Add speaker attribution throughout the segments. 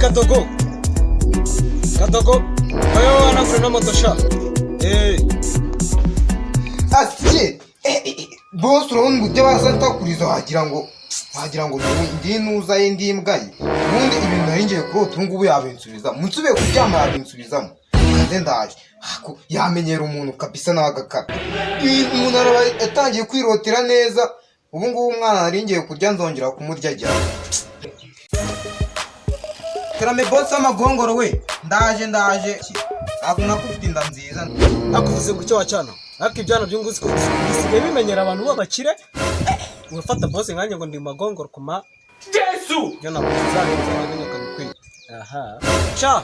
Speaker 1: Kadogo. Kadogo. Wewe wanafuna na moto sha.
Speaker 2: Asije. Boss urabona ngo byabaza ntakuriza wagira ngo ndi nuza ndi imbwayi. Ubundi ibintu nari ngiye kurota ngubu yabinsubiza. Munsube kuryama yabinsubizamo. Kanze ndaje. Yamenyera umuntu kabisa n'agakara. Umuntu araba yatangiye kwirotera neza. Ubu ngubu umwana nari ngiye kurya nzongera kumurya jya. Karame boss amagongoro we. Ndaje. Akuna kufite inda nziza.
Speaker 1: Akuvuze ngo cyo wacana. Ariko ibyana by'unguzi ko bisigaye bimenyera abantu babakire. Urafata boss nkanye ngo ndi magongoro kuma Yesu. Yo nakuzanira kabikwiye. Aha. Cha.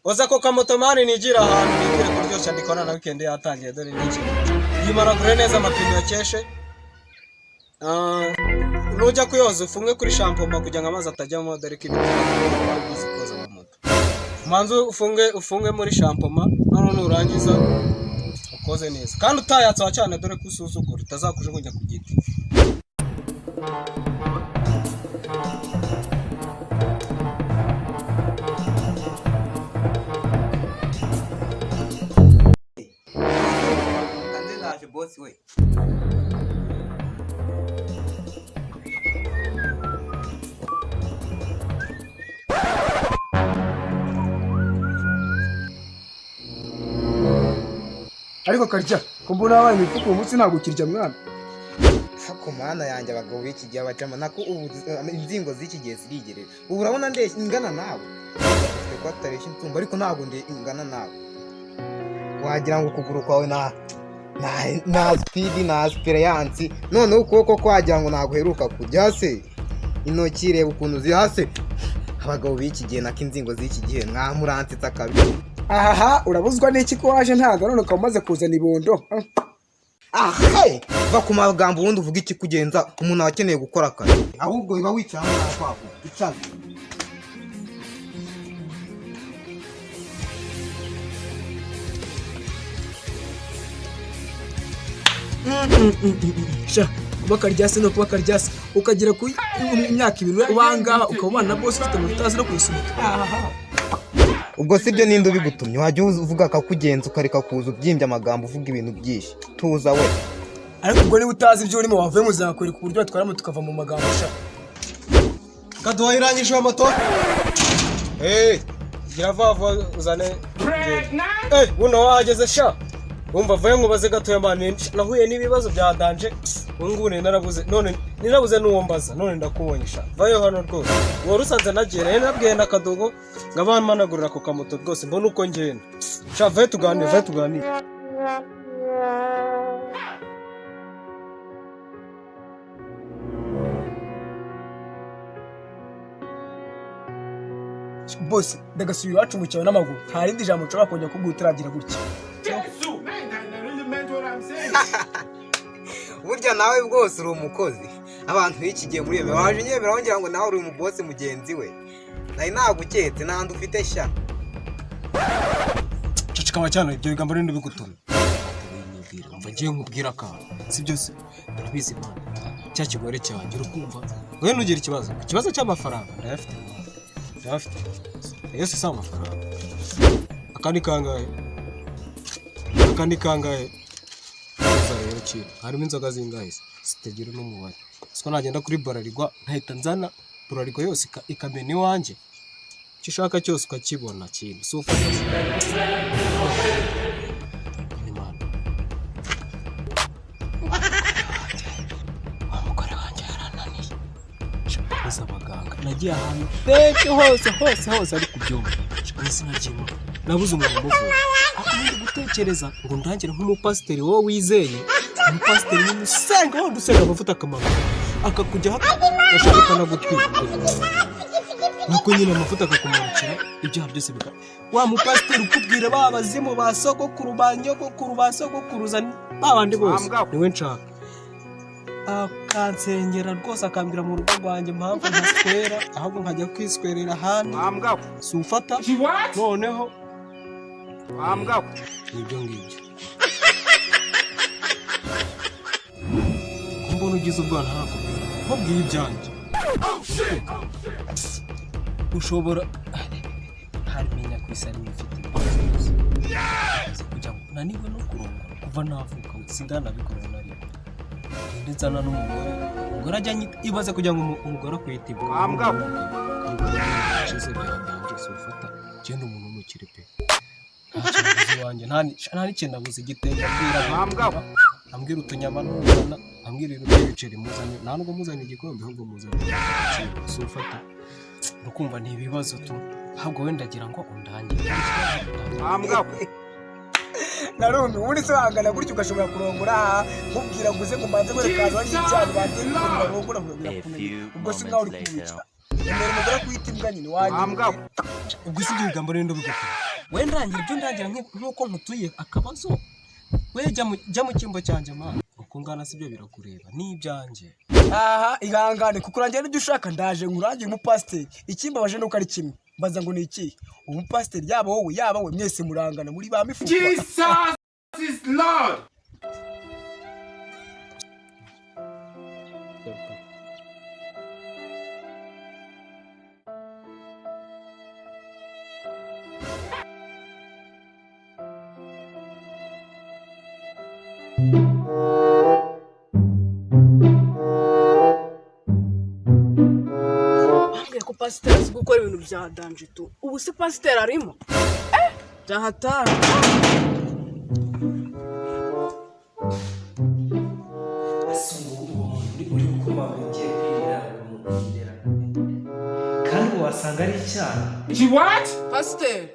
Speaker 1: Oza ko kamotomani nigira ahantu nigire kuryoshya ndikona na weekend yatangiye dore n'iki. Yimara gure neza amapine yakeshe. Nujya kuyoza ufunge kuri shampoo kugira ngo amazi atajyamo dore ko ibintu koza mu moto. Manzu ufunge muri shampoo none nurangiza ukoze neza. Kandi utayatsa cyane dore ko usuzugura utazakujugunya ku giti.
Speaker 2: Boss we.
Speaker 3: Ariko karya kumbona abaye imifuko umunsi ntabwo kirya mwana.
Speaker 2: Hako mana yanjye abagabo b'iki gihe abacama nako ubu inzingo z'iki gihe zirigerera. Ubu urabona nde ingana nawe. Ko ataresha intumba ariko ntabwo nde ingana nawe. Wagira ngo ukuguru kwawe na speed na experience none ukoko kwagira ngo ntago heruka kujya se intoki reba ukuntu zihase abagabo b'iki gihe nako inzingo z'iki gihe mwamurantitsa kabiri.
Speaker 3: Aha urabuzwa n'iki ko waje ntago none ukamaze kuzana ibondo.
Speaker 2: Hey va ku magambo wundi uvuga iki kugenza umuntu akeneye gukora akazi ahubwo biba wicara hano kwako icaza.
Speaker 3: Sha kuba karyase no kuba karyase ukagira ku imyaka ibiri ubanga ukabana na boss ufite mutazi no kuyisunika.
Speaker 2: Ubwo sibyo ninde ubigutumye wajye uvuga akakugenza ukareka kuza ubyimbye amagambo uvuga ibintu byinshi tuza we.
Speaker 3: Ariko ubwo ni utazi ibyo urimo wavuye muzakora ku buryo batwaramo tukava mu magambo sha.
Speaker 1: Kaduha irangije moto. Gira vava uzane. Buno wahageze sha. Umva vaye ngubaze gatoya mane nahuye n'ibibazo bya danje. Ngubu narabuze n'uwo mbaza none ndakubonyesha. Vayo hano rwose. Warusanze nagiye nabwiye na Kadogo ngabanmanagurira ko kamoto rwose mbona uko ngenda. Sha vaye tuganire.
Speaker 3: Boss ndagasubira wacu mu cyawe n'amaguru nta rindi jambo nshobora kongera kubwutiragira gutya.
Speaker 4: Yesu, man, I really meant what I'm saying.
Speaker 2: Burya nawe bwose uri umukozi abantu b'iki gihe muri waje nyemera wongera ngo nawe uri umuboss mugenzi we nari naguketse nandi ufite sha.
Speaker 1: Cicikaba cyane ibyo bigambo rindi bigutuma. Umva giye nkubwira ka sibyo se urabizi man cya kigore cyanjye urukumva wewe nugira ikibazo cy'amafaranga ndayafite yose sa amafaranga akandi kangahe rero ki harimo inzoga zingahe sitagira n'umubare siko nagenda kuri Bralirwa nkahita nzana Bralirwa yose ikamena iwanje kishaka cyose ukakibona kintu sofa abaganga nagiye ahantu benshi hose ari kubyumva sinagimo nabuze umuntu umuvura akomeye gutekereza ngo ndangire nk'umupasiteri wowe wizeye umupasiteri n'umusenga wo dusenga amavuta akamara akakujya ashaka nagutwika nuko nyine amavuta akakumanukira ibyaha byose bika wa mupasiteri ukubwira babazimu ba sogokuru ba nyogokuru ba sogokuruza babandi bose niwe nshaka akansengera rwose akambwira mu rugo rwanjye mpamvu ntaswera ahubwo nkajya kwiswerera ahandi si ufata noneho ibyo ngibyo kumbona ugize ubwana ntakubwira nkubwiye ibyanjye ushobora ku isi ari mfite ibibazo kugira ngo naniwe no kurongora kuva navuka sindanabikora na rimwe ndetse na n'umugore ajya ibaze kugira ngo umugore akwite
Speaker 4: Ambwa
Speaker 1: cyose byabanje ufata genda umuntu umukire pe nta wanjye nta n'ikintu nabuze igitenge ambwira utunyama n'umwana ambwira ibiceri muzanye nta nubwo muzanye igikombe ahubwo muzanye si ufata urukumva ni ibibazo tu ahubwo wenda agira ngo undangire
Speaker 3: narume ubundi se wangana gutyo ugashobora kurongora nkubwira ngo uze ngo mbanze kwerekana ari icyaha banze kurongora ubwo si nkaho uri kumwica emera umugore kwita imbwa nyine wanyambwa
Speaker 1: ubwo si ibyo bigambo rero bigakora we ndangira ibyo ndangira nk'uko nkutuye akabazo we jya mu cyimbo cyanjye mana uko ngana sibyo birakureba ni ibyanjye
Speaker 3: aha ihangane kuko urangira n'ibyo ushaka ndaje nkurangiye umupasiteri ikimbabaje nuko ari kimwe mbaza ngo ni iki umupasiteri yaba we mwese murangana muri ba mifuka
Speaker 4: Jesus is Lord.
Speaker 5: Pasiteri azi gukora ibintu bya danje tu ubu se pasiteri arimo byahatari
Speaker 1: uri gukoma ugiye kwirira umugera kandi wasanga ari icyaha
Speaker 4: She what?
Speaker 5: pasiteri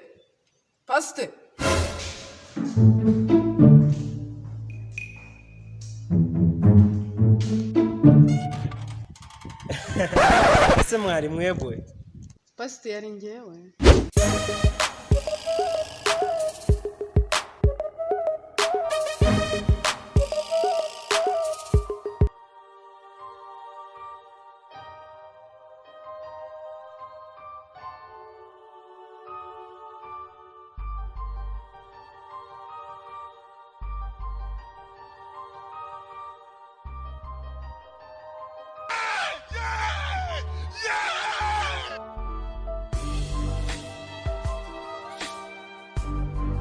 Speaker 1: ese mwari mwebwe
Speaker 5: pasiteri ari njyewe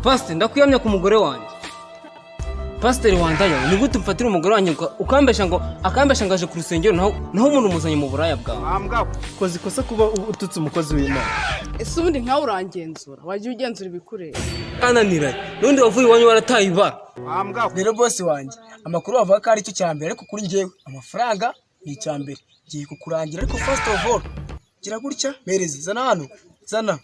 Speaker 6: Pasiteri ndakwiyamya ku mugore wanjye pasiteri wandayo ni gute umfatira umugore wanjye ukambesha ngo aje ku rusengero naho umuntu umuzanye mu buraya bwawe
Speaker 1: koze ikosa kuba ututse umukozi w'Imana
Speaker 5: ese ubundi nkawe urangenzura wajya ugenzura ibikureba
Speaker 6: kananiranye n'undi wavuye iwanyu warataye ibara
Speaker 3: rero bosi wanjye amakuru bavuga ko ari cyo cyambere ariko kuri njyewe amafaranga ni icyambere ngiye kukurangira ariko first of all gira gutya merezi zana hano zana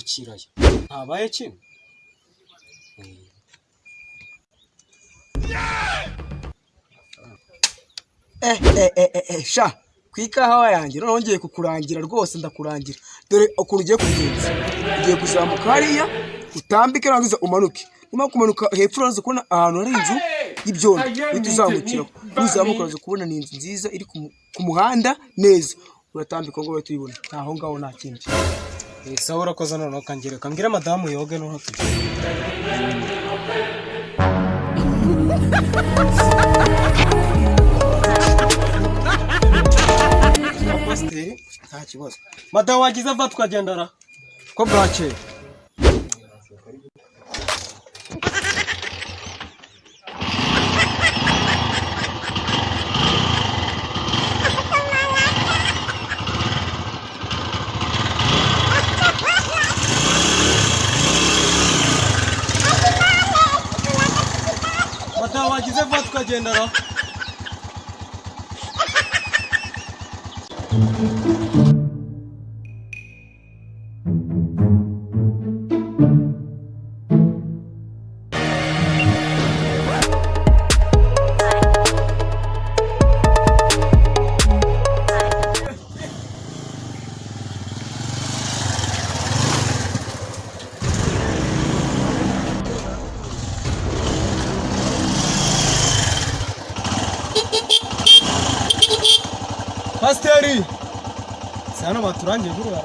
Speaker 1: akirayo ntabaye kimwe
Speaker 3: sha ku ikawa yanjye noneho ngiye kukurangira rwose ndakurangira dore ukuntu ugiye kugenza ugiye kuzamuka hariya utambike urangiza umanuke nyuma yo kumanuka hepfo uraza kubona ahantu hari inzu y'ibyondo uhita uzamukiraho nuzamuka uraza kubona ni inzu nziza iri ku muhanda neza uratambika ngo uhite uyibona ntaho ngaho nta kindi
Speaker 1: sawa urakoze noneho kangereka mbwira madamu yoge noneho tugende pasiteri nta kibazo madamu wagize va twagendara ko bwakeye madamu wagize va twagendara pasiteri si hano baturangiye buriya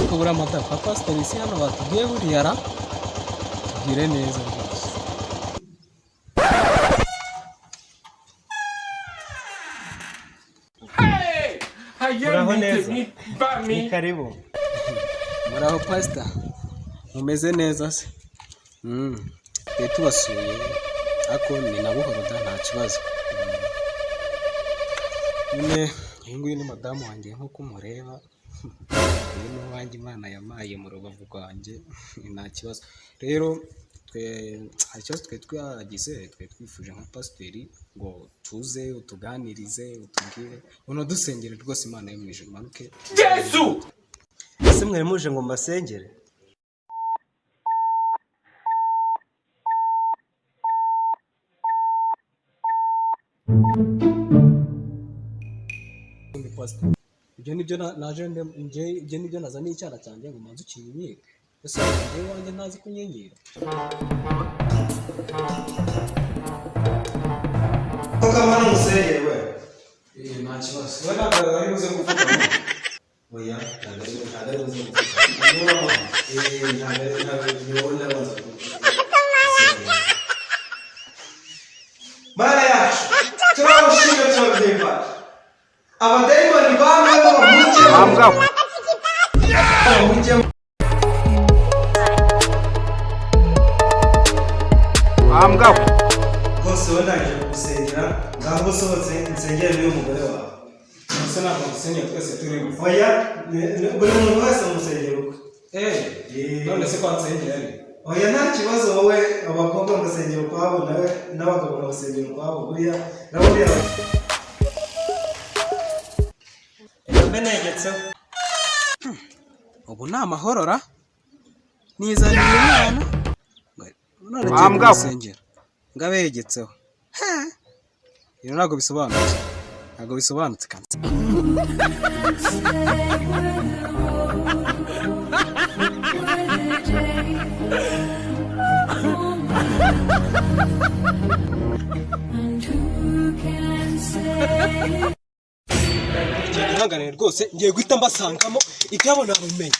Speaker 1: ukabura amata kwa pasiteri si hano batubwiye buriya tubwire neza rwose muraho neza
Speaker 4: Bami.
Speaker 1: ni karibu muraho pastor mumeze neza se twe tubasuye ako ni na buhoro da nta kibazo nyine iyi nguyu ni madamu wanjye nk'uko mureba uyu ni uwanjye Imana yamaye mu rubavu rwanjye nta kibazo rero hari ikibazo twe twagize twe twifuje nka pasiteri ngo tuze utuganirize utubwire unadusengere rwose Imana yo mu ijuru imanuke
Speaker 4: Yesu.
Speaker 1: ese mwari muje ngo mbasengere ibyo nibyo naje ibyo nibyo nazaniye icyana cyanjye ngo manze ukinyire ese njyewe wanjye ntazi kunyenyera
Speaker 2: Ukamana umusengere we.
Speaker 1: nta kibazo we ntabwo ari buze kuvuga
Speaker 2: Oya, ntabwo ari buze kuvuga. Mana yacu, turagushimira turabihimbaza. Abadayimoni bamwe bamujyemo. Bose wanangije gusengera, ngaho usohotse insengero y'uyu mugore wawe.
Speaker 1: ese ntabwo dusengera twese turimo
Speaker 2: Oya, buri muntu wese mu rusengero rwe.
Speaker 1: none se kwa nsengera ari
Speaker 2: Oya nta kibazo wowe abakobwa mu rusengero kwabo nawe n'abagabo mu rusengero kwabo buriya nabo buriya
Speaker 1: mbe negetseho ubu ni amahorora nizaniye umwana none ngiye kumusengera ngo abe yegetseho rero ntabwo bisobanutse kanse ihanganire rwose ngiye guhita mbasangamo ibyabo nabimenye